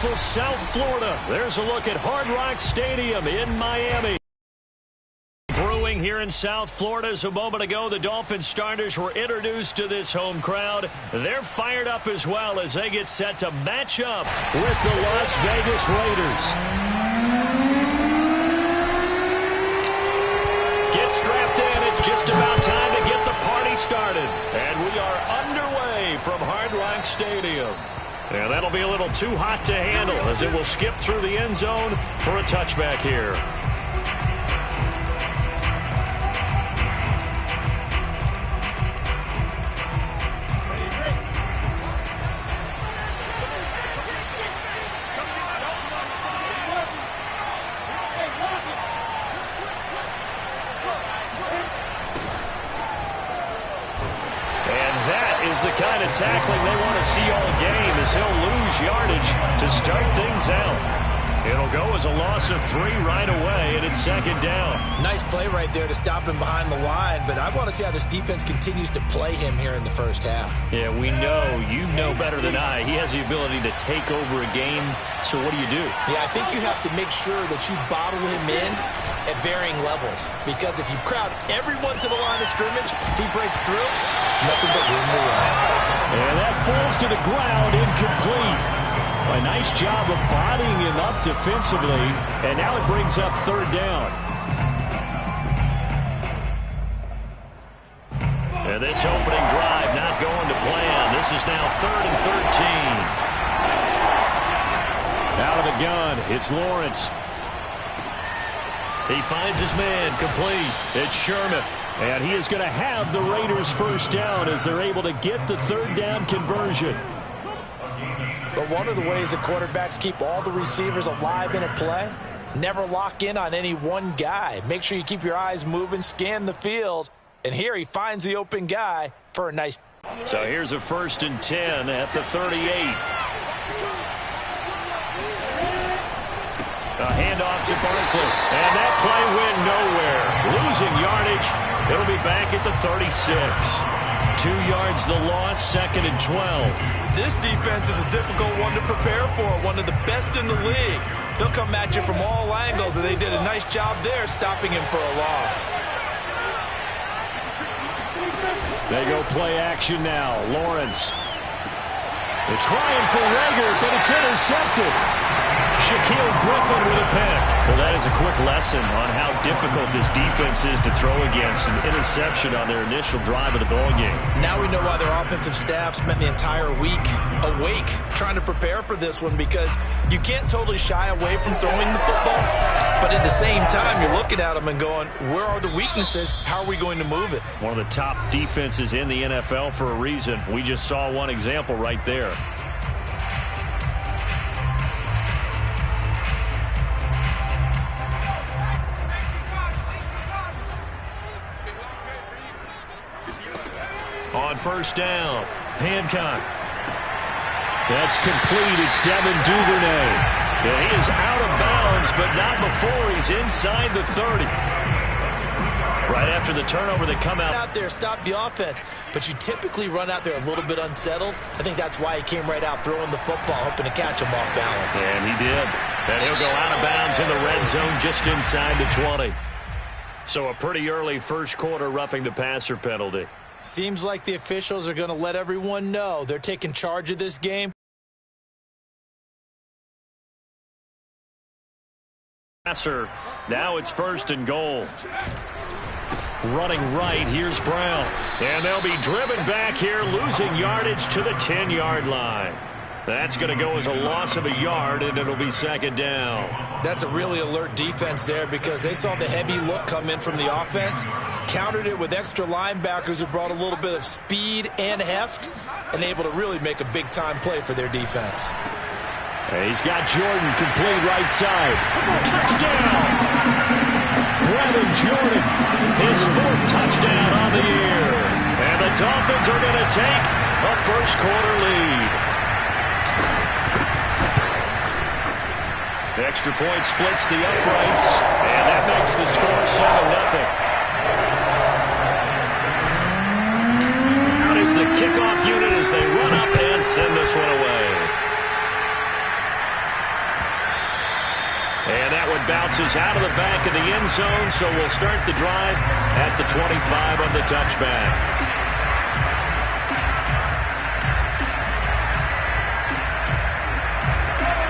beautiful South Florida. There's a look at Hard Rock Stadium in Miami. Brewing here in South Florida. As a moment ago, the Dolphins starters were introduced to this home crowd. They're fired up as well as they get set to match up with the Las Vegas Raiders. Get strapped in. It's just about time to get the party started. And we are underway from Hard Rock Stadium. And that'll be a little too hot to handle as it will skip through the end zone for a touchback here. The kind of tackling they want to see all game as he'll lose yardage to start things out. It'll go as a loss of 3 right away, and it's second down. Nice play right there to stop him behind the line, but I want to see how this defense continues to play him here in the first half. Yeah, we know, you know better than I, he has the ability to take over a game, so what do you do? Yeah, I think you have to make sure that you bottle him in at varying levels, because if you crowd everyone to the line of scrimmage, if he breaks through, it's nothing but room to run. And that falls to the ground, incomplete. A nice job of bodying him up defensively, and now it brings up third down. And this opening drive not going to plan. This is now 3rd and 13. Out of the gun, it's Lawrence. He finds his man, complete. It's Sherman. And he is going to have the Raiders first down as they're able to get the third down conversion. But one of the ways that quarterbacks keep all the receivers alive in a play, never lock in on any one guy. Make sure you keep your eyes moving, scan the field. And here he finds the open guy for a nice. So here's a 1st and 10 at the 38. A handoff to Barkley. And that play went nowhere. Losing yardage. It'll be back at the 36. 2 yards the loss, 2nd and 12. This defense is a difficult one to prepare for, one of the best in the league. They'll come at you from all angles, and they did a nice job there stopping him for a loss. They go play action now. Lawrence. They're trying for Rager, but it's intercepted. Shaquille Griffin with a pick. Well, that is a quick lesson on how difficult this defense is to throw against. An interception on their initial drive of the ballgame. Now we know why their offensive staff spent the entire week awake trying to prepare for this one, because you can't totally shy away from throwing the football, but at the same time you're looking at them and going, where are the weaknesses? How are we going to move it? One of the top defenses in the NFL for a reason. We just saw one example right there. On first down, Hancock. That's complete. It's Devin Duvernay. And he is out of bounds, but not before he's inside the 30. Right after the turnover, they come out there, stop the offense, but you typically run out there a little bit unsettled. I think that's why he came right out throwing the football, hoping to catch him off balance. And he did. And he'll go out of bounds in the red zone just inside the 20. So a pretty early first quarter roughing the passer penalty. Seems like the officials are going to let everyone know they're taking charge of this game. Now it's 1st and goal. Running right, here's Brown. And they'll be driven back here, losing yardage to the 10-yard line. That's going to go as a loss of a yard, and it'll be 2nd down. That's a really alert defense there, because they saw the heavy look come in from the offense, countered it with extra linebackers who brought a little bit of speed and heft, and able to really make a big-time play for their defense. And he's got Jordan complete right side. Touchdown! Brevin Jordan, his 4th touchdown on the year. And the Dolphins are going to take a first-quarter lead. The extra point splits the uprights, and that makes the score 7-0. Out is the kickoff unit as they run up and send this one away. one bounces out of the back of the end zone, so we'll start the drive at the 25 on the touchback.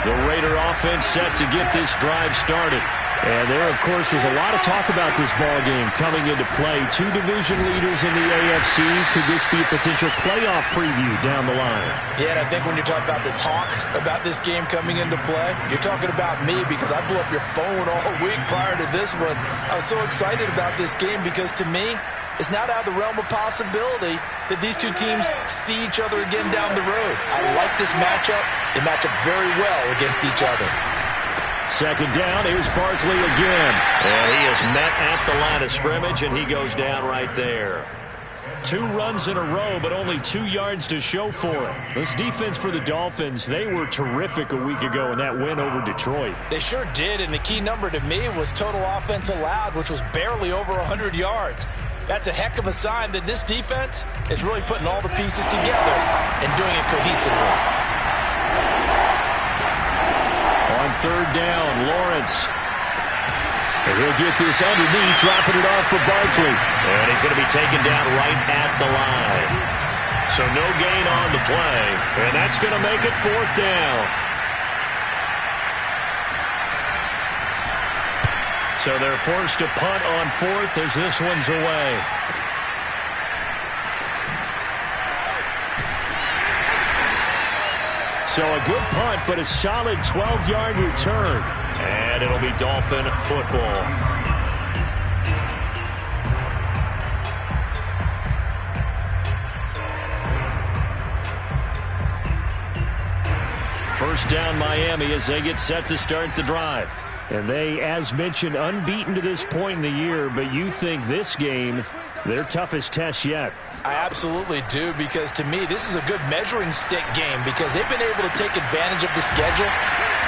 The Raider offense set to get this drive started. And there, of course, was a lot of talk about this ball game coming into play. Two division leaders in the AFC. Could this be a potential playoff preview down the line? Yeah, and I think when you talk about the talk about this game coming into play, you're talking about me because I blew up your phone all week prior to this one. I was so excited about this game because, to me, it's not out of the realm of possibility that these two teams see each other again down the road. I like this matchup. They match up very well against each other. Second down, here's Barkley again. And he is met at the line of scrimmage, and he goes down right there. 2 runs in a row, but only 2 yards to show for it. This defense for the Dolphins, they were terrific a week ago in that win over Detroit. They sure did, and the key number to me was total offense allowed, which was barely over 100 yards. That's a heck of a sign that this defense is really putting all the pieces together and doing it cohesively. On third down, Lawrence. And he'll get this underneath, dropping it off for Barkley. And he's going to be taken down right at the line. So no gain on the play. And that's going to make it 4th down. So they're forced to punt on 4th as this one's away. So a good punt, but a solid 12-yard return. And it'll be Dolphin football. First down, Miami, as they get set to start the drive. And they, as mentioned, unbeaten to this point in the year, but you think this game, their toughest test yet. I absolutely do, because to me, this is a good measuring stick game because they've been able to take advantage of the schedule.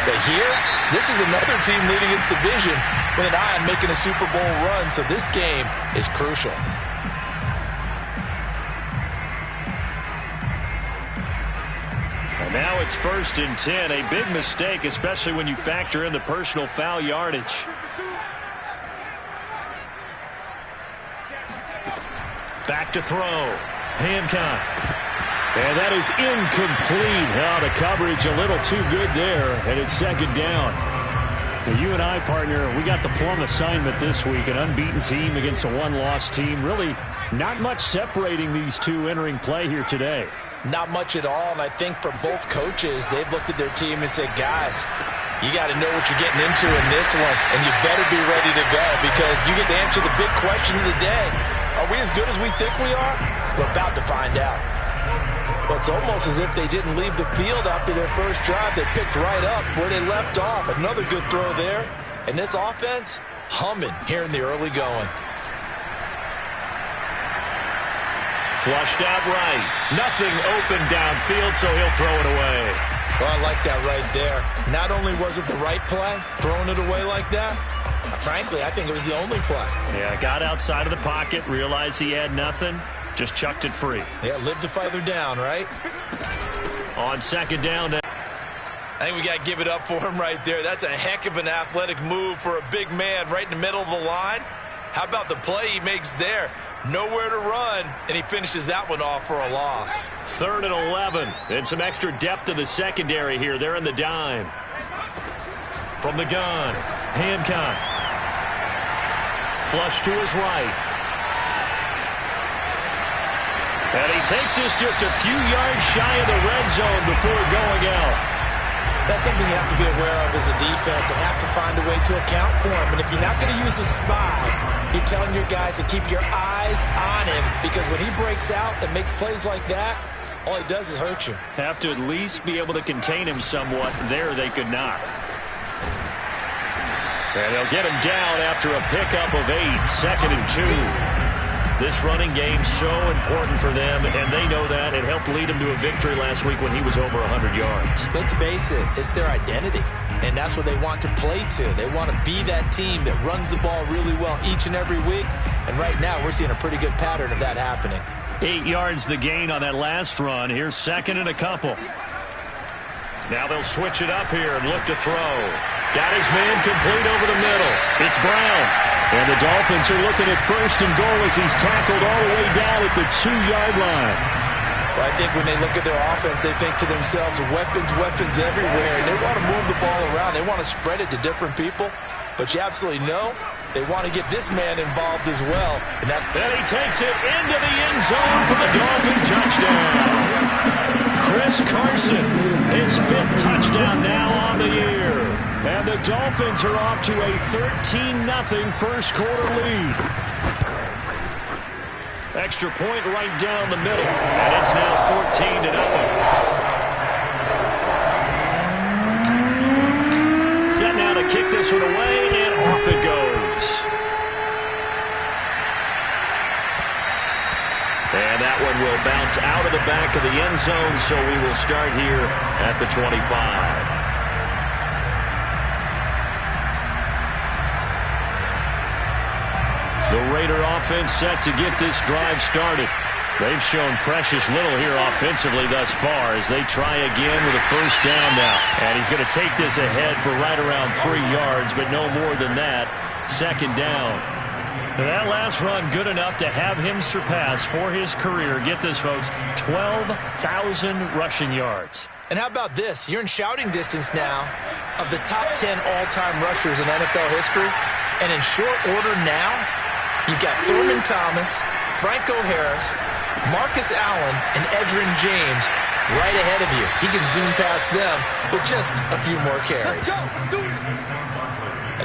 But here, this is another team leading its division with an eye on making a Super Bowl run, so this game is crucial. Now it's 1st and 10, a big mistake, especially when you factor in the personal foul yardage. Back to throw. Hancock. And that is incomplete. Now the coverage a little too good there, and it's 2nd down. Well, you and I, partner, we got the plum assignment this week, an unbeaten team against a one-loss team. Really not much separating these two entering play here today. Not much at all, and I think for both coaches, they've looked at their team and said, guys, you got to know what you're getting into in this one, and you better be ready to go because you get to answer the big question of the day. Are we as good as we think we are? We're about to find out. But it's almost as if they didn't leave the field after their first drive. They picked right up where they left off. Another good throw there. And this offense, humming here in the early going. Flushed out right. Nothing open downfield, so he'll throw it away. Well, I like that right there. Not only was it the right play, throwing it away like that, frankly, I think it was the only play. Yeah, got outside of the pocket, realized he had nothing, just chucked it free. Yeah, live to further down, right? On 2nd down. I think we got to give it up for him right there. That's a heck of an athletic move for a big man right in the middle of the line. How about the play he makes there? Nowhere to run, and he finishes that one off for a loss. 3rd and 11, and some extra depth to the secondary here. They're in the dime. From the gun, Hancock. Flush to his right. And he takes this just a few yards shy of the red zone before going out. That's something you have to be aware of as a defense and have to find a way to account for him. And if you're not going to use a spy, you're telling your guys to keep your eyes on him because when he breaks out and makes plays like that, all he does is hurt you. Have to at least be able to contain him somewhat. There they could not. And they'll get him down after a pickup of 8, 2nd and 2. This running game so important for them, and they know that. It helped lead them to a victory last week when he was over 100 yards. Let's face it, it's their identity, and that's what they want to play to. They want to be that team that runs the ball really well each and every week, and right now we're seeing a pretty good pattern of that happening. 8 yards the gain on that last run. Here's 2nd and a couple. Now they'll switch it up here and look to throw. Got his man complete over the middle. It's Brown. And the Dolphins are looking at first and goal as he's tackled all the way down at the 2-yard line. Well, I think when they look at their offense, they think to themselves, weapons, weapons everywhere. And they want to move the ball around. They want to spread it to different people. But you absolutely know they want to get this man involved as well. And then he takes it into the end zone for the Dolphin touchdown. Chris Carson, his 5th touchdown now on the year. And the Dolphins are off to a 13-0 first quarter lead. Extra point right down the middle. And it's now 14-0. Set now to kick this one away, and off it goes. And that one will bounce out of the back of the end zone, so we will start here at the 25. The Raider offense set to get this drive started. They've shown precious little here offensively thus far as they try again with a first down now. And he's going to take this ahead for right around 3 yards, but no more than that. Second down. That last run good enough to have him surpass for his career, get this folks, 12,000 rushing yards. And how about this? You're in shouting distance now of the top 10 all-time rushers in NFL history. And in short order now, you've got Thurman Thomas, Franco Harris, Marcus Allen, and Edgerrin James right ahead of you. He can zoom past them with just a few more carries.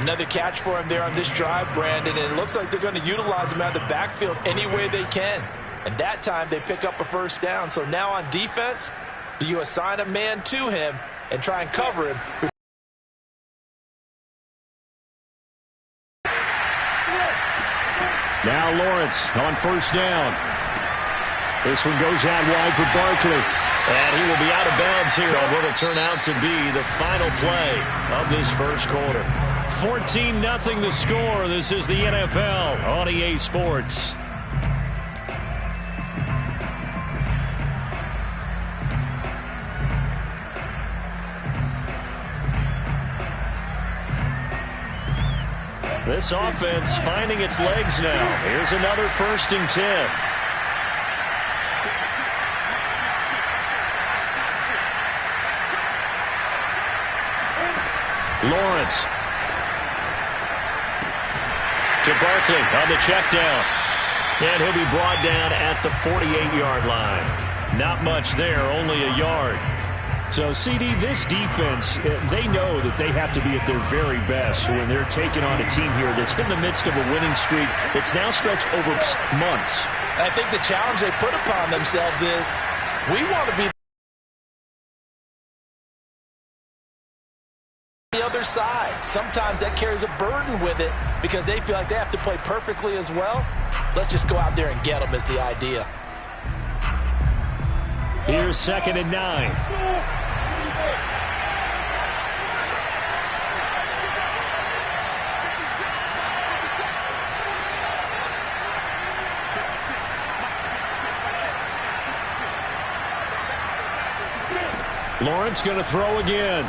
Another catch for him there on this drive, Brandon, and it looks like they're going to utilize him out of the backfield any way they can. And that time they pick up a first down. So now on defense, do you assign a man to him and try and cover him? Now Lawrence on first down. This one goes out wide for Barkley. And he will be out of bounds here on what will turn out to be the final play of this first quarter. 14-0 the score. This is the NFL on EA Sports. This offense finding its legs now. Here's another 1st and 10. Lawrence to Barkley on the check down. And he'll be brought down at the 48-yard line. Not much there, only a yard. So, CD, this defense, they know that they have to be at their very best when they're taking on a team here that's in the midst of a winning streak that's now stretched over months. I think the challenge they put upon themselves is we want to be the other side. Sometimes that carries a burden with it because they feel like they have to play perfectly as well. Let's just go out there and get them is the idea. Here's 2nd and 9. Lawrence going to throw again.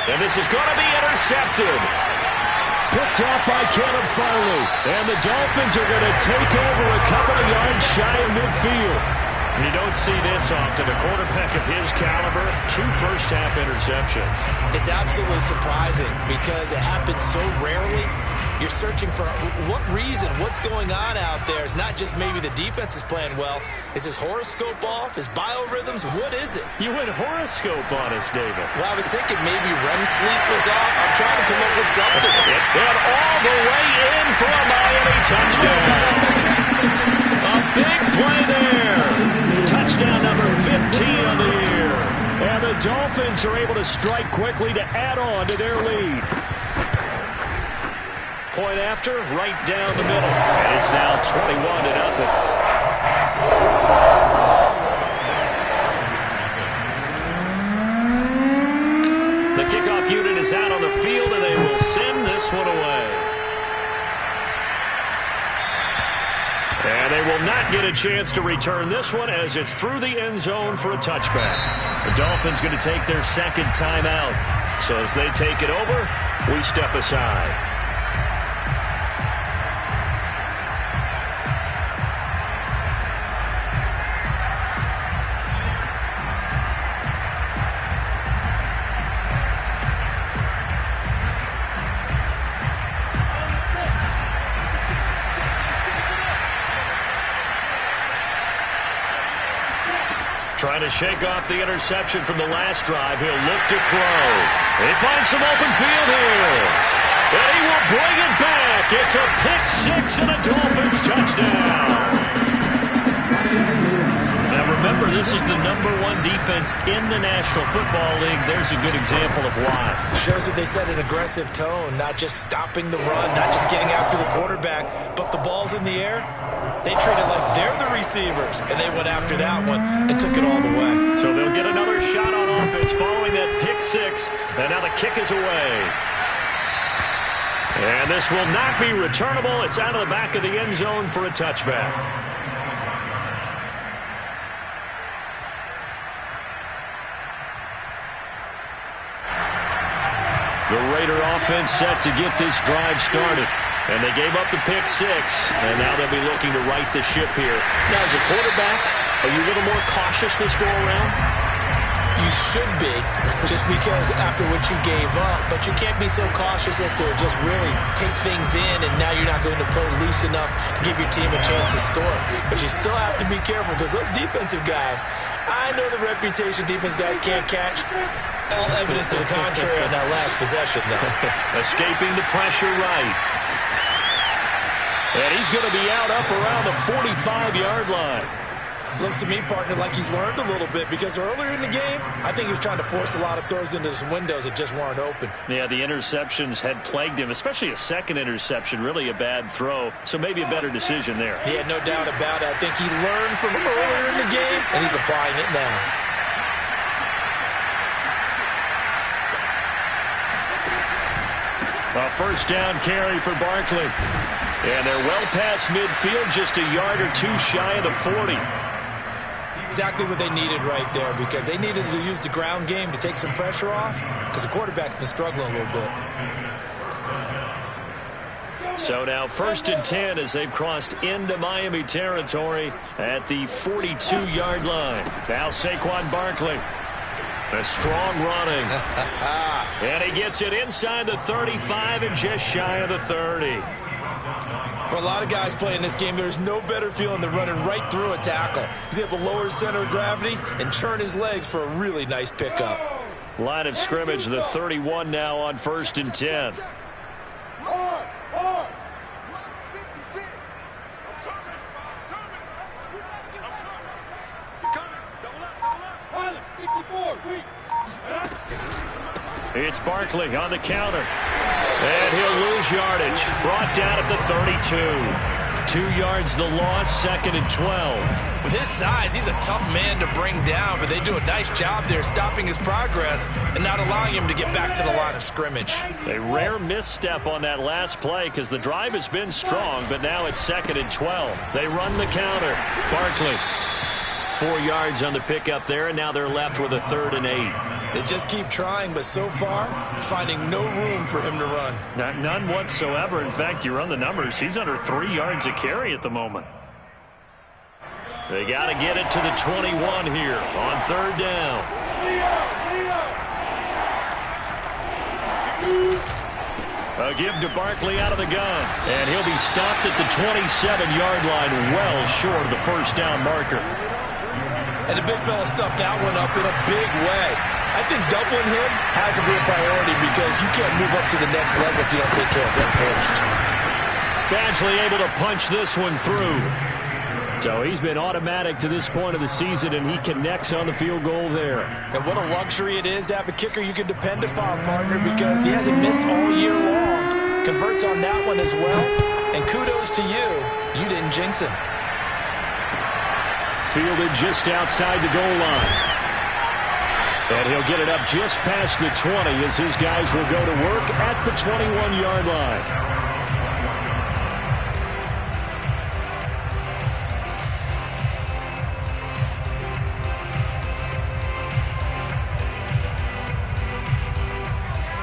And this is going to be intercepted. Picked off by Caleb Farley. And the Dolphins are going to take over a couple of yards shy of midfield. You don't see this often. A quarterback of his caliber, 2 first-half interceptions. It's absolutely surprising because it happens so rarely. You're searching for what reason, what's going on out there. It's not just maybe the defense is playing well. Is his horoscope off? His biorhythms? What is it? You went horoscope on us, David. Well, I was thinking maybe REM sleep was off. I'm trying to come up with something. And all the way in for a Miami touchdown. A big play there. Touchdown number 15 on the year. And the Dolphins are able to strike quickly to add on to their lead. Point after, right down the middle. And it's now 21-0. The kickoff unit is out on the field, and they will send this one away. And they will not get a chance to return this one as it's through the end zone for a touchback. The Dolphins going to take their second timeout. So as they take it over, we step aside. Trying to shake off the interception from the last drive. He'll look to throw. He finds some open field here. And he will bring it back. It's a pick six and a Dolphins touchdown. Now remember, this is the #1 defense in the National Football League. There's a good example of why. Shows that they set an aggressive tone, not just stopping the run, not just getting after the quarterback, but the ball's in the air. They treat it like they're the receivers, and they went after that one and took it all the way. So they'll get another shot on offense following that pick six, and now the kick is away. And this will not be returnable. It's out of the back of the end zone for a touchback. The Raider offense set to get this drive started. And they gave up the pick six, and now they'll be looking to right the ship here. Now, as a quarterback, are you a little more cautious this go-around? You should be, just because after what you gave up, but you can't be so cautious as to just really take things in, and now you're not going to play loose enough to give your team a chance to score. But you still have to be careful, because those defensive guys, I know the reputation defense guys can't catch. All evidence to the contrary on that last possession, though. Escaping the pressure right. And he's going to be out up around the 45-yard line. Looks to me, partner, like he's learned a little bit, because earlier in the game, I think he was trying to force a lot of throws into some windows that just weren't open. Yeah, the interceptions had plagued him, especially a second interception, really a bad throw. So maybe a better decision there. Yeah, no doubt about it. I think he learned from earlier in the game, and he's applying it now. A first down carry for Barkley. And they're well past midfield, just a yard or two shy of the 40. Exactly what they needed right there, because they needed to use the ground game to take some pressure off, because the quarterback's been struggling a little bit. So now 1st and 10 as they've crossed into Miami territory at the 42-yard line. Now Saquon Barkley. A strong running. And he gets it inside the 35 and just shy of the 30. For a lot of guys playing this game, there's no better feeling than running right through a tackle. He's able to lower his center of gravity and churn his legs for a really nice pickup. Line of scrimmage, the 31 now on 1st and 10. It's Barkley on the counter. And he'll lose yardage. Brought down at the 32. 2 yards the loss, 2nd and 12. With his size, he's a tough man to bring down, but they do a nice job there stopping his progress and not allowing him to get back to the line of scrimmage. A rare misstep on that last play because the drive has been strong, but now it's 2nd and 12. They run the counter. Barkley, 4 yards on the pickup there, and now they're left with a 3rd and 8. They just keep trying, but so far, finding no room for him to run. None whatsoever. In fact, you run the numbers. He's under 3 yards a carry at the moment. They got to get it to the 21 here on 3rd down. A give to Barkley out of the gun. And he'll be stopped at the 27-yard line, well short of the first down marker. And the big fella stuffed that one up in a big way. I think doubling him has to be a priority because you can't move up to the next level if you don't take care of him first. Badgley able to punch this one through. So he's been automatic to this point of the season, and he connects on the field goal there. And what a luxury it is to have a kicker you can depend upon, partner, because he hasn't missed all year long. Converts on that one as well. And kudos to you. You didn't jinx him. Fielded just outside the goal line. And he'll get it up just past the 20 as his guys will go to work at the 21-yard line.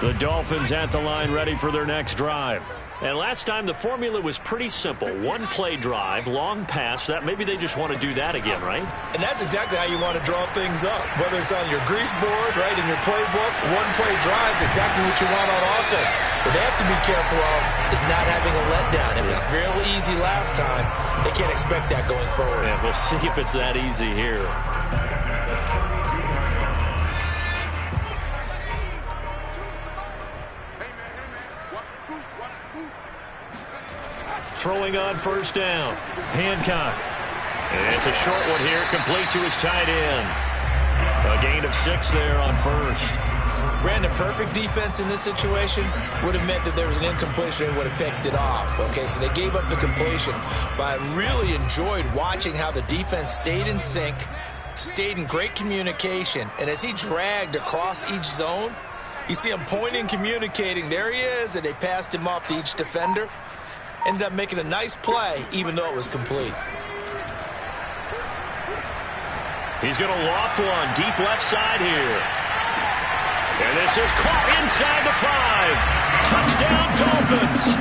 The Dolphins at the line ready for their next drive. And last time the formula was pretty simple. One play drive, long pass. That maybe they just want to do that again, right? And that's exactly how you want to draw things up. Whether it's on your grease board, right, in your playbook, one play drive is exactly what you want on offense. What they have to be careful of is not having a letdown. It was real easy last time. They can't expect that going forward. Yeah, we'll see if it's that easy here. Throwing on first down. Hancock. And it's a short one here, complete to his tight end. A gain of 6 there on first. Brandon, perfect defense in this situation would have meant that there was an incompletion and would have picked it off. Okay, so they gave up the completion. But I really enjoyed watching how the defense stayed in sync, stayed in great communication, and as he dragged across each zone, you see him pointing, communicating. There he is, and they passed him off to each defender. Ended up making a nice play, even though it was complete. He's going to loft one deep left side here. And this is caught inside the 5. Touchdown, Dolphins.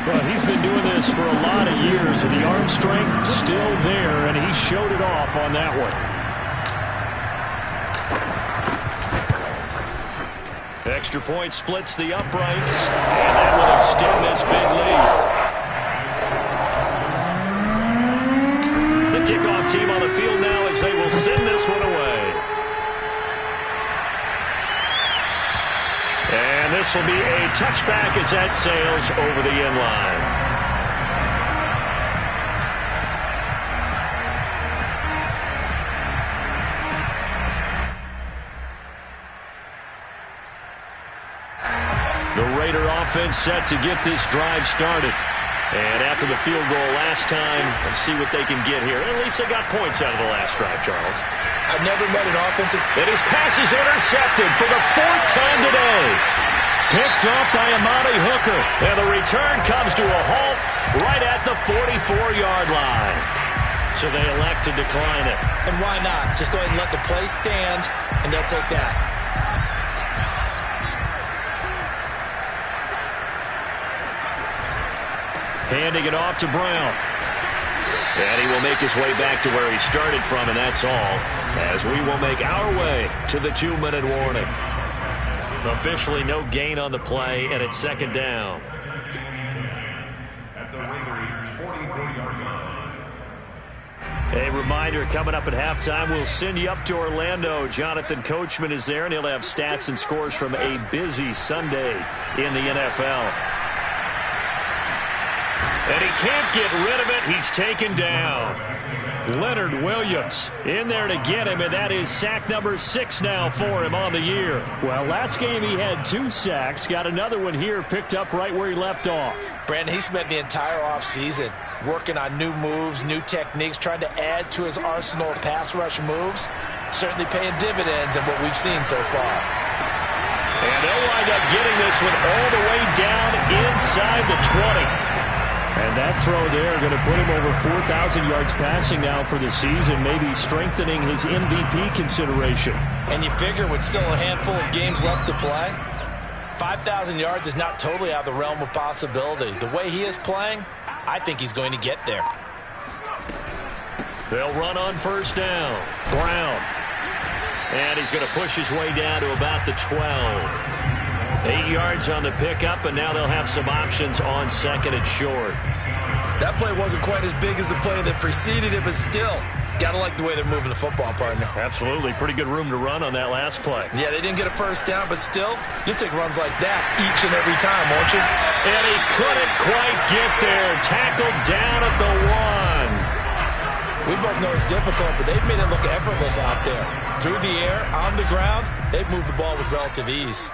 Well, he's been doing this for a lot of years, and the arm strength still there, and he showed it off on that one. Extra point splits the uprights, and that will extend this big lead. The kickoff team on the field now as they will send this one away. And this will be a touchback as that sails over the end line. The Raider offense set to get this drive started. And after the field goal last time, let's see what they can get here. At least they got points out of the last drive, Charles. I've never met an offensive... And his pass is intercepted for the 4th time today. Picked off by Amani Hooker. And the return comes to a halt right at the 44-yard line. So they elect to decline it. And why not? Just go ahead and let the play stand, and they'll take that. Handing it off to Brown. And he will make his way back to where he started from, and that's all, as we will make our way to the 2-minute warning. Officially no gain on the play, and it's second down. At the Raiders' 44-yard line. A reminder, coming up at halftime, we'll send you up to Orlando. Jonathan Coachman is there, and he'll have stats and scores from a busy Sunday in the NFL. And he can't get rid of it. He's taken down. Leonard Williams in there to get him, and that is sack number 6 now for him on the year. Well, last game he had 2 sacks. Got another one here picked up right where he left off. Brandon, he spent the entire offseason working on new moves, new techniques, trying to add to his arsenal of pass rush moves. Certainly paying dividends in what we've seen so far. And they'll wind up getting this one all the way down inside the 20. And that throw there going to put him over 4,000 yards passing now for the season, maybe strengthening his MVP consideration. And you figure with still a handful of games left to play, 5,000 yards is not totally out of the realm of possibility. The way he is playing, I think he's going to get there. They'll run on first down. Brown. And he's going to push his way down to about the 12. 8 yards on the pickup, and now they'll have some options on second and short. That play wasn't quite as big as the play that preceded it, but still, got to like the way they're moving the football, partner. Absolutely. Pretty good room to run on that last play. Yeah, they didn't get a first down, but still, you'll take runs like that each and every time, won't you? And he couldn't quite get there. Tackled down at the 1. We both know it's difficult, but they've made it look effortless out there. Through the air, on the ground, they've moved the ball with relative ease.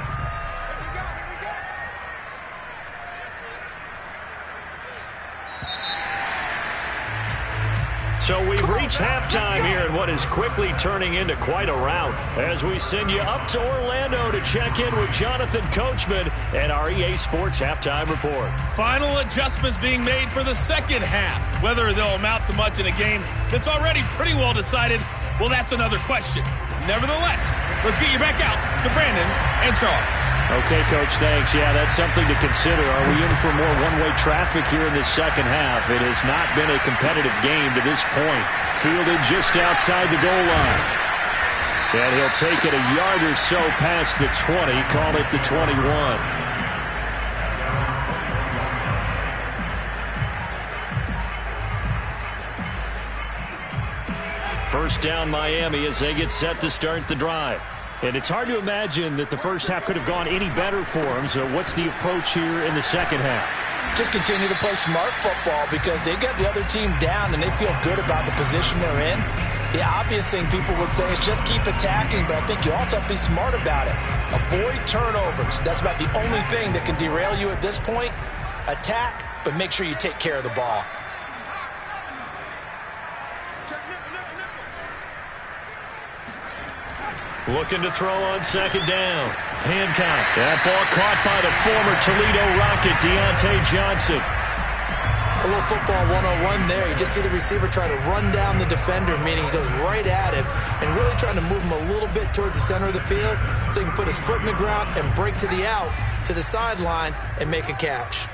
So we've reached halftime here in what is quickly turning into quite a rout as we send you up to Orlando to check in with Jonathan Coachman and our EA Sports Halftime Report. Final adjustments being made for the second half. Whether they'll amount to much in a game that's already pretty well decided, Well, that's another question. Nevertheless, let's get you back out to Brandon and Charles. Okay, Coach, thanks. Yeah, that's something to consider. Are we in for more one-way traffic here in the second half? It has not been a competitive game to this point. Fielded just outside the goal line. And he'll take it a yard or so past the 20, call it the 21. First down Miami as they get set to start the drive. And it's hard to imagine that the first half could have gone any better for them. So what's the approach here in the second half? Just continue to play smart football because they get the other team down and they feel good about the position they're in. The obvious thing people would say is just keep attacking, but I think you also have to be smart about it. Avoid turnovers. That's about the only thing that can derail you at this point. Attack, but make sure you take care of the ball. Looking to throw on second down. Hancock. That ball caught by the former Toledo Rocket, Deontay Johnson. A little football 101 there. You just see the receiver try to run down the defender, meaning he goes right at him and really trying to move him a little bit towards the center of the field so he can put his foot in the ground and break to the out, to the sideline, and make a catch.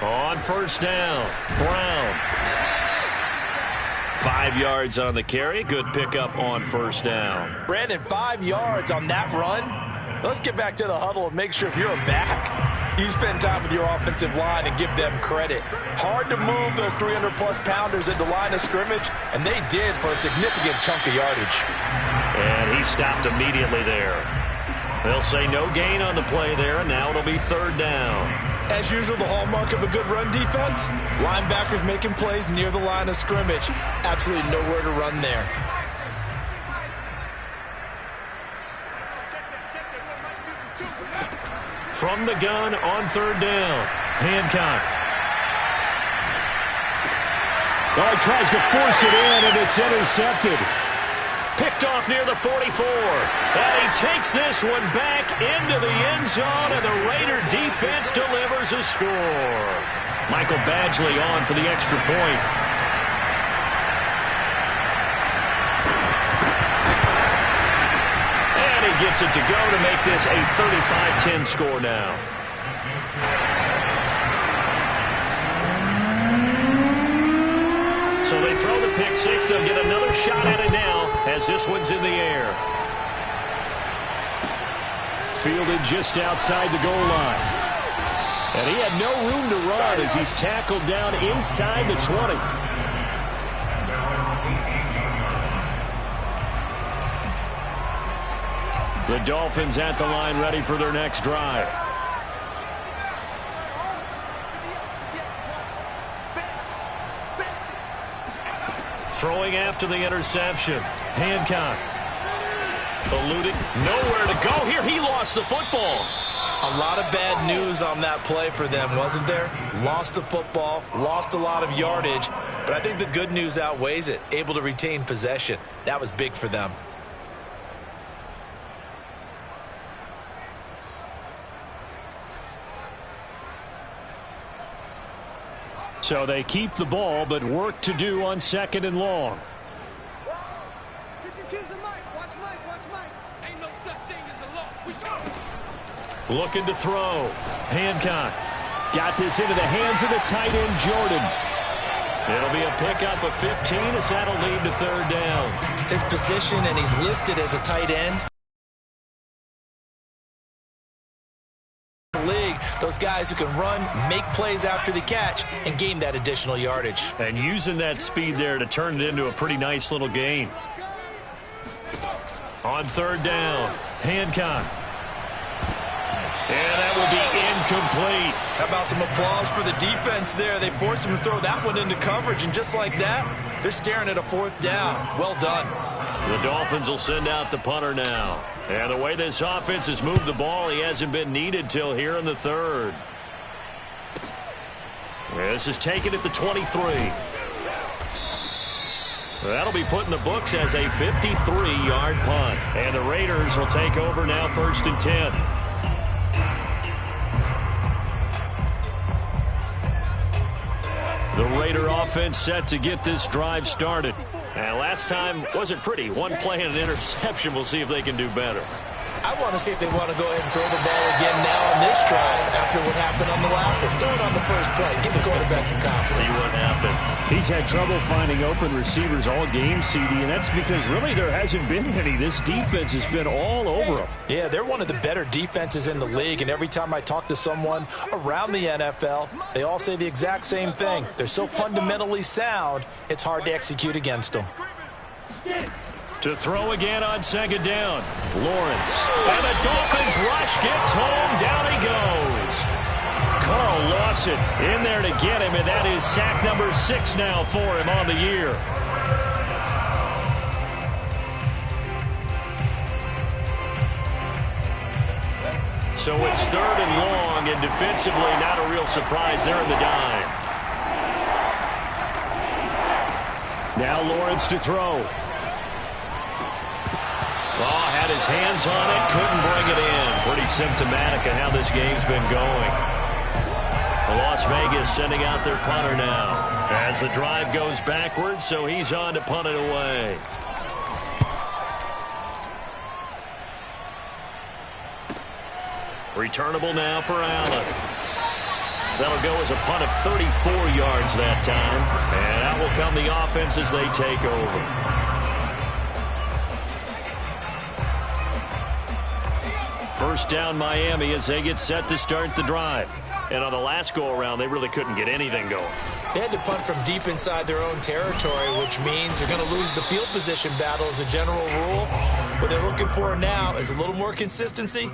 On first down, Brown. 5 yards on the carry. Good pickup on first down. Brandon, 5 yards on that run. Let's get back to the huddle and make sure if you're a back, you spend time with your offensive line and give them credit. Hard to move those 300-plus pounders at the line of scrimmage, and they did for a significant chunk of yardage. And he stopped immediately there. They'll say no gain on the play there, and now it'll be third down. As usual, the hallmark of a good run defense, linebackers making plays near the line of scrimmage. Absolutely nowhere to run there. From the gun on third down, Hancock. Oh, he tries to force it in, and it's intercepted. Picked off near the 44. And he takes this one back into the end zone, and the Raider defense delivers a score. Michael Badgley on for the extra point. And he gets it to go to make this a 35-10 score now. So they throw the pick six. They'll get another shot at it now as this one's in the air. Fielded just outside the goal line. And he had no room to run as he's tackled down inside the 20. The Dolphins at the line ready for their next drive. Throwing after the interception. Hancock. Eluding. Nowhere to go here. He lost the football. A lot of bad news on that play for them, wasn't there? Lost the football, lost a lot of yardage, but I think the good news outweighs it. Able to retain possession. That was big for them. So they keep the ball, but work to do on second and long. Looking to throw. Hancock got this into the hands of the tight end, Jordan. It'll be a pickup of 15 as that'll lead to third down. His position, and he's listed as a tight end. League, those guys who can run, make plays after the catch, and gain that additional yardage. And using that speed there to turn it into a pretty nice little gain. On third down, Hancock. And that will be incomplete. How about some applause for the defense there? They forced him to throw that one into coverage, and just like that, they're staring at a fourth down. Well done. The Dolphins will send out the punter now. And the way this offense has moved the ball, he hasn't been needed till here in the third. This is taken at the 23. That'll be put in the books as a 53-yard punt. And the Raiders will take over now, 1st and 10. The Raider offense set to get this drive started. And last time wasn't pretty. One play and an interception. We'll see if they can do better. I want to see if they want to go ahead and throw the ball again now on this drive after what happened on the last one. Throw it on the first play. Give the quarterback some confidence. See what happens. He's had trouble finding open receivers all game, CD, and that's because really there hasn't been any. This defense has been all over him. Yeah, they're one of the better defenses in the league, and every time I talk to someone around the NFL, they all say the exact same thing. They're so fundamentally sound, it's hard to execute against them. To throw again on second down. Lawrence. And the Dolphins rush gets home. Down he goes. Carl Lawson in there to get him, and that is sack number 6 now for him on the year. So it's 3rd and long, and defensively not a real surprise there in the dime. Now Lawrence to throw. Oh, had his hands on it, couldn't bring it in. Pretty symptomatic of how this game's been going. Las Vegas sending out their punter now. As the drive goes backwards, so he's on to punt it away. Returnable now for Allen. That'll go as a punt of 34 yards that time. And out will come the offense as they take over. First down Miami as they get set to start the drive. And on the last go-around, they really couldn't get anything going. They had to punt from deep inside their own territory, which means they're going to lose the field position battle as a general rule. What they're looking for now is a little more consistency,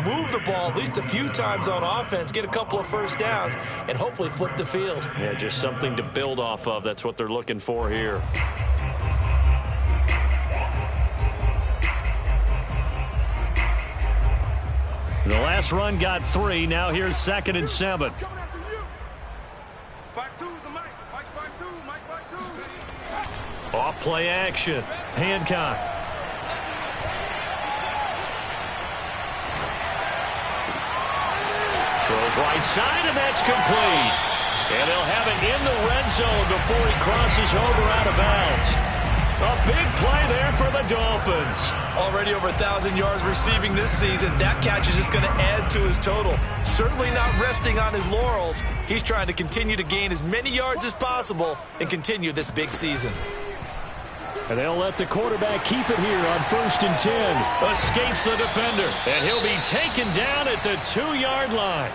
move the ball at least a few times on offense, get a couple of first downs, and hopefully flip the field. Yeah, just something to build off of. That's what they're looking for here. The last run got 3. Now here's 2nd and 7. Off play action. Hancock. Throws right side, and that's complete. And they'll have it in the red zone before he crosses over out of bounds. A big play there for the Dolphins. Already over 1,000 yards receiving this season. That catch is just going to add to his total. Certainly not resting on his laurels. He's trying to continue to gain as many yards as possible and continue this big season. And they'll let the quarterback keep it here on 1st and 10. Escapes the defender, and he'll be taken down at the 2-yard line.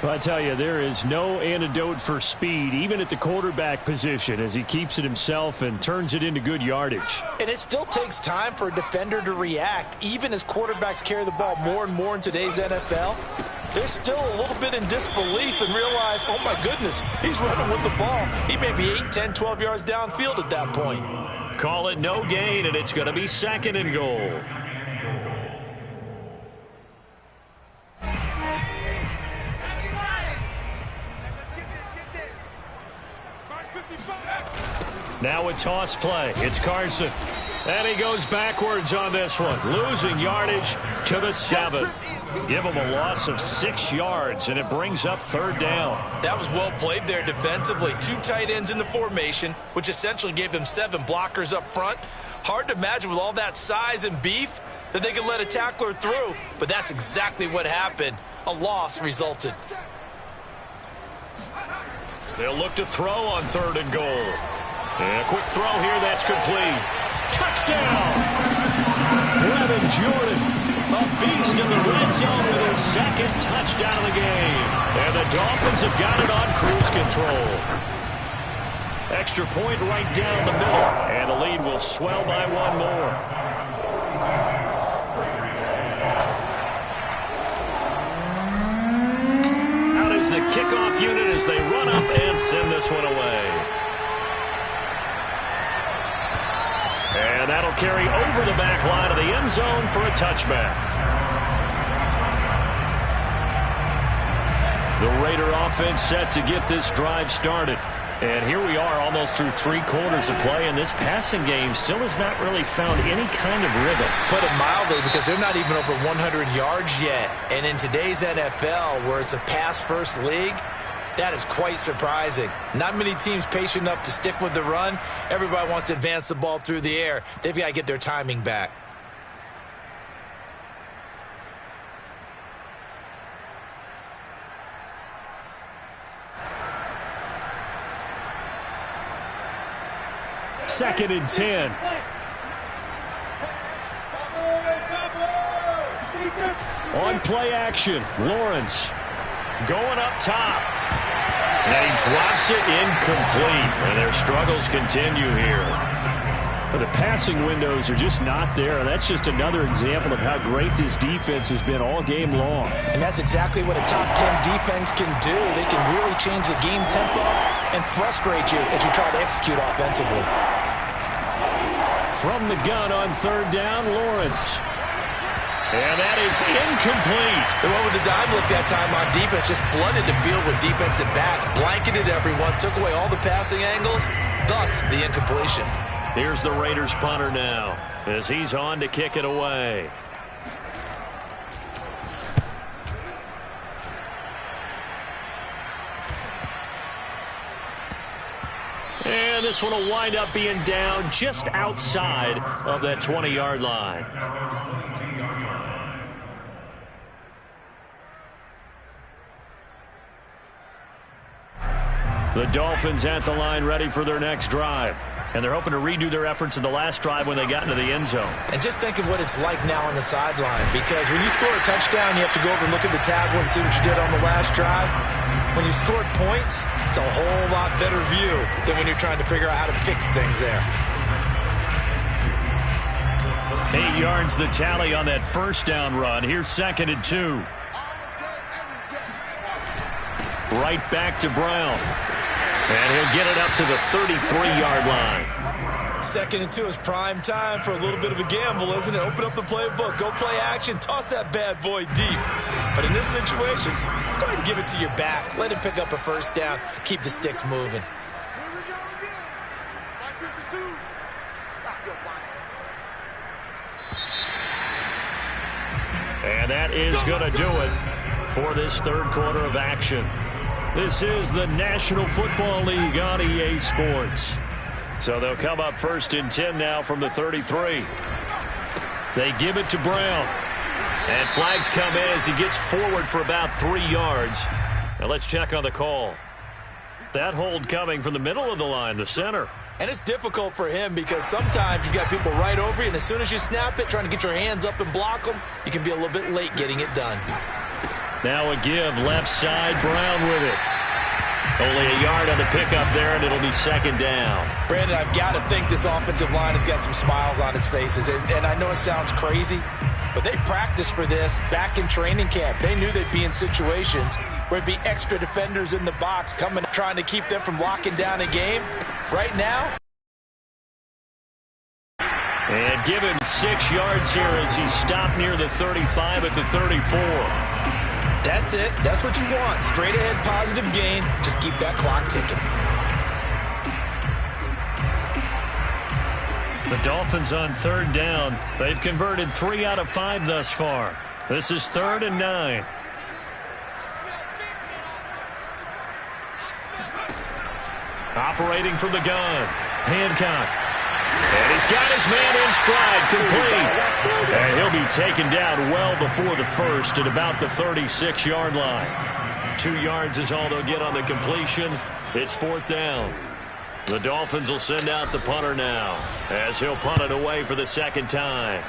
Well, I tell you, there is no antidote for speed, even at the quarterback position, as he keeps it himself and turns it into good yardage. And it still takes time for a defender to react, even as quarterbacks carry the ball more and more in today's NFL. They're still a little bit in disbelief and realize, oh my goodness, he's running with the ball. He may be 8, 10, 12 yards downfield at that point. Call it no gain, and it's going to be 2nd and goal. Now a toss play. It's Carson. And he goes backwards on this one. Losing yardage to the 7. Give him a loss of 6 yards, and it brings up 3rd down. That was well played there defensively. 2 tight ends in the formation, which essentially gave them 7 blockers up front. Hard to imagine with all that size and beef that they could let a tackler through, but that's exactly what happened. A loss resulted. They'll look to throw on 3rd and goal. And a quick throw here, that's complete. Touchdown! Brevin Jordan, a beast in the red zone with his 2nd touchdown of the game. And the Dolphins have got it on cruise control. Extra point right down the middle, and the lead will swell by 1 more. Out is the kickoff unit as they run up and send this one away. And that'll carry over the back line of the end zone for a touchback. The Raider offense set to get this drive started. And here we are almost through 3 quarters of play, and this passing game still has not really found any kind of rhythm. Put it mildly, because they're not even over 100 yards yet. And in today's NFL, where it's a pass-first league, That is quite surprising. Not many teams patient enough to stick with the run. Everybody wants to advance the ball through the air. They've got to get their timing back. Second and 10. On play action, Lawrence going up top. And he drops it incomplete. And their struggles continue here. But the passing windows are just not there. And that's just another example of how great this defense has been all game long. And that's exactly what a top 10 defense can do. They can really change the game tempo and frustrate you as you try to execute offensively. From the gun on third down, Lawrence. And that is incomplete. They went with the dime look that time on defense, just flooded the field with defensive backs, blanketed everyone, took away all the passing angles, thus the incompletion. Here's the Raiders punter now as he's on to kick it away. And this one will wind up being down just outside of that 20-yard line. The Dolphins at the line ready for their next drive. And they're hoping to redo their efforts in the last drive when they got into the end zone. And just think of what it's like now on the sideline, because when you score a touchdown, you have to go over and look at the tablet and see what you did on the last drive. When you scored points, it's a whole lot better view than when you're trying to figure out how to fix things there. 8 yards the tally on that first down run. Here's second and 2. Right back to Brown. And he'll get it up to the 33-yard line. Second and 2 is prime time for a little bit of a gamble, isn't it? Open up the playbook, go play action, toss that bad boy deep. But in this situation, go ahead and give it to your back. Let him pick up a first down. Keep the sticks moving. And that is going to do it for this third quarter of action. This is the National Football League on EA Sports. So they'll come up first and 10 now from the 33. They give it to Brown. And flags come in as he gets forward for about 3 yards. Now let's check on the call. That hold coming from the middle of the line, the center. And it's difficult for him because sometimes you've got people right over you, and as soon as you snap it, trying to get your hands up and block them, you can be a little bit late getting it done. Now a give, left side, Brown with it. Only a yard on the pickup there, and it'll be second down. Brandon, I've got to think this offensive line has got some smiles on its faces. And I know it sounds crazy, but they practiced for this back in training camp. They knew they'd be in situations where it'd be extra defenders in the box coming, trying to keep them from locking down a game. Right now. And given 6 yards here as he stopped near the 35 at the 34. That's it. That's what you want. Straight ahead, positive gain. Just keep that clock ticking. The Dolphins on third down. They've converted 3 out of 5 thus far. This is 3rd and 9. Operating from the gun. Hancock. And he's got his man in stride, complete. And he'll be taken down well before the first at about the 36-yard line. 2 yards is all they'll get on the completion. It's 4th down. The Dolphins will send out the punter now as he'll punt it away for the second time.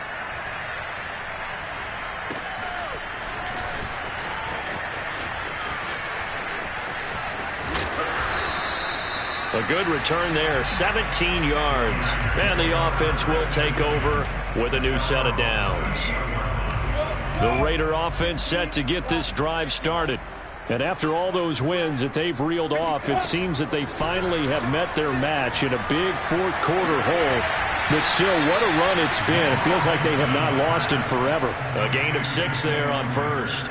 A good return there, 17 yards. And the offense will take over with a new set of downs. The Raider offense set to get this drive started. And after all those wins that they've reeled off, it seems that they finally have met their match in a big fourth quarter hole. But still, what a run it's been. It feels like they have not lost in forever. A gain of 6 there on first.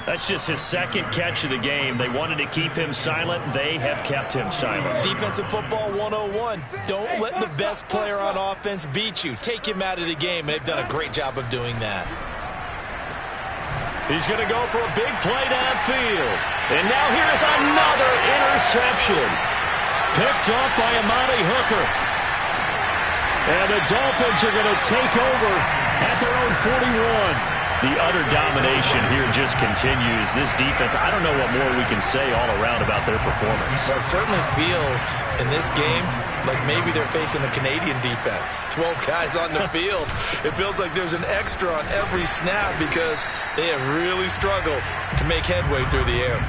That's just his second catch of the game. They wanted to keep him silent. They have kept him silent. Defensive football 101. Don't let the best player on offense beat you. Take him out of the game. They've done a great job of doing that. He's going to go for a big play downfield. And now here's another interception. Picked off by Amani Hooker. And the Dolphins are going to take over at their own 41. The utter domination here just continues. This defense, I don't know what more we can say all around about their performance. Well, it certainly feels in this game like maybe they're facing a Canadian defense. 12 guys on the field. It feels like there's an extra on every snap because they have really struggled to make headway through the air.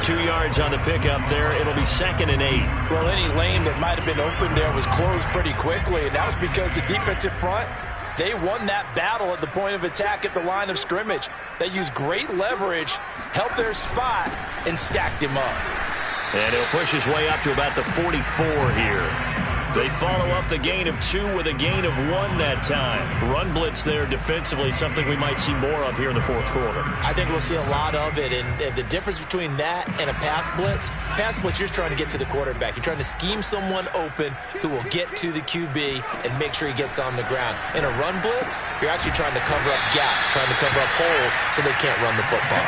2 yards on the pickup there. It'll be 2nd and 8. Well, any lane that might have been open there was closed pretty quickly, and that was because the defensive front, they won that battle at the point of attack at the line of scrimmage. They used great leverage, helped their spot, and stacked him up. And he'll push his way up to about the 44 here. They follow up the gain of 2 with a gain of 1 that time. Run blitz there defensively, something we might see more of here in the fourth quarter. I think we'll see a lot of it, and the difference between that and a pass blitz, you're just trying to get to the quarterback. You're trying to scheme someone open who will get to the QB and make sure he gets on the ground. In a run blitz, you're actually trying to cover up gaps, trying to cover up holes so they can't run the football.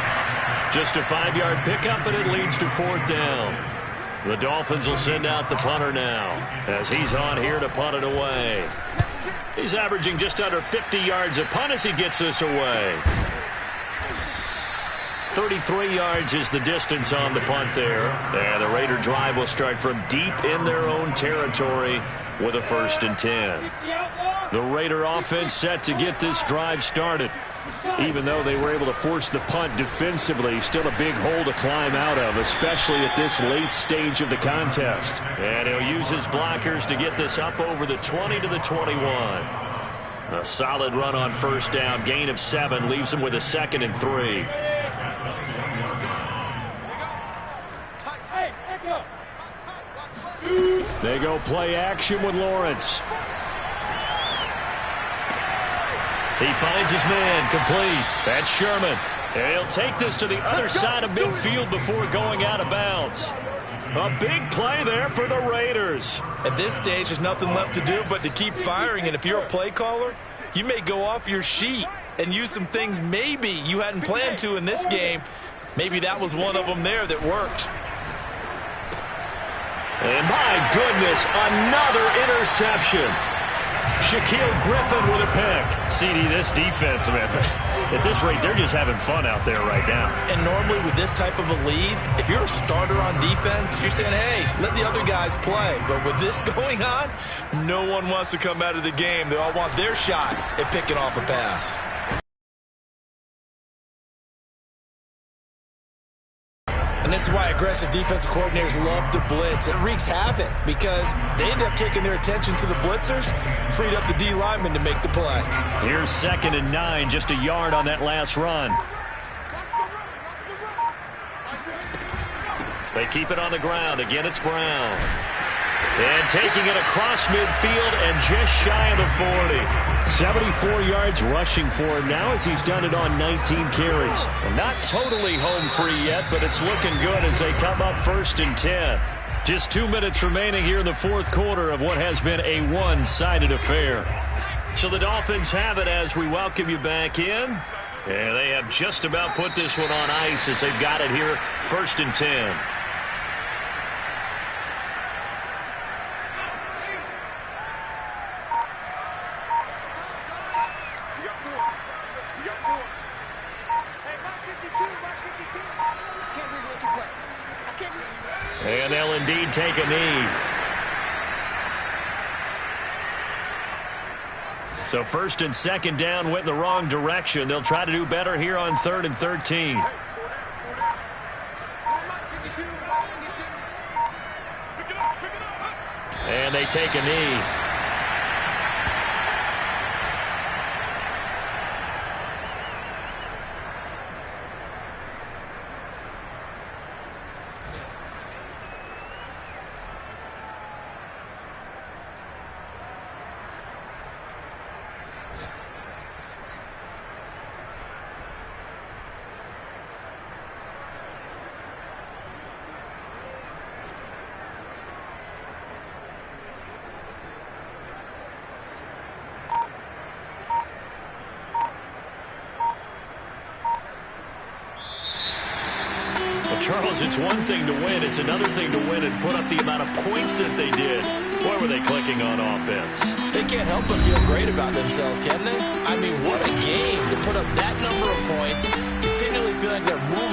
Just a 5-yard pickup, and it leads to 4th down. The Dolphins will send out the punter now as he's on here to punt it away. He's averaging just under 50 yards a punt as he gets this away. 33 yards is the distance on the punt there. And the Raider drive will start from deep in their own territory with a 1st and 10. The Raider offense set to get this drive started. Even though they were able to force the punt defensively, still a big hole to climb out of, especially at this late stage of the contest. And he'll use his blockers to get this up over the 20 to the 21. A solid run on 1st down, gain of 7, leaves him with a 2nd and 3. They go play action with Lawrence. He finds his man, complete. That's Sherman. And he'll take this to the other side of midfield before going out of bounds. A big play there for the Raiders. At this stage, there's nothing left to do but to keep firing. And if you're a play caller, you may go off your sheet and use some things maybe you hadn't planned to in this game. Maybe that was one of them there that worked. And my goodness, another interception. Shaquille Griffin with a pick. CD, this defense, man, at this rate, they're just having fun out there right now. And normally with this type of a lead, if you're a starter on defense, you're saying, hey, let the other guys play. But with this going on, no one wants to come out of the game. They all want their shot at picking off a pass. And this is why aggressive defensive coordinators love to blitz. It wreaks havoc because they end up taking their attention to the blitzers, freed up the D lineman to make the play. Here's 2nd and 9, just a yard on that last run. They keep it on the ground. Again, it's Brown. And taking it across midfield and just shy of the 40. 74 yards rushing for him now as he's done it on 19 carries. And not totally home free yet, but it's looking good as they come up 1st and 10. Just 2 minutes remaining here in the fourth quarter of what has been a one-sided affair. So the Dolphins have it as we welcome you back in. And they have just about put this one on ice as they've got it here 1st and 10. And they'll indeed take a knee. So 1st and 2nd down went in the wrong direction. They'll try to do better here on 3rd and 13. And they take a knee. Charles, it's one thing to win. It's another thing to win and put up the amount of points that they did. Boy, were they clicking on offense. They can't help but feel great about themselves, can they? I mean, what a game to put up that number of points, continually feeling like they're moving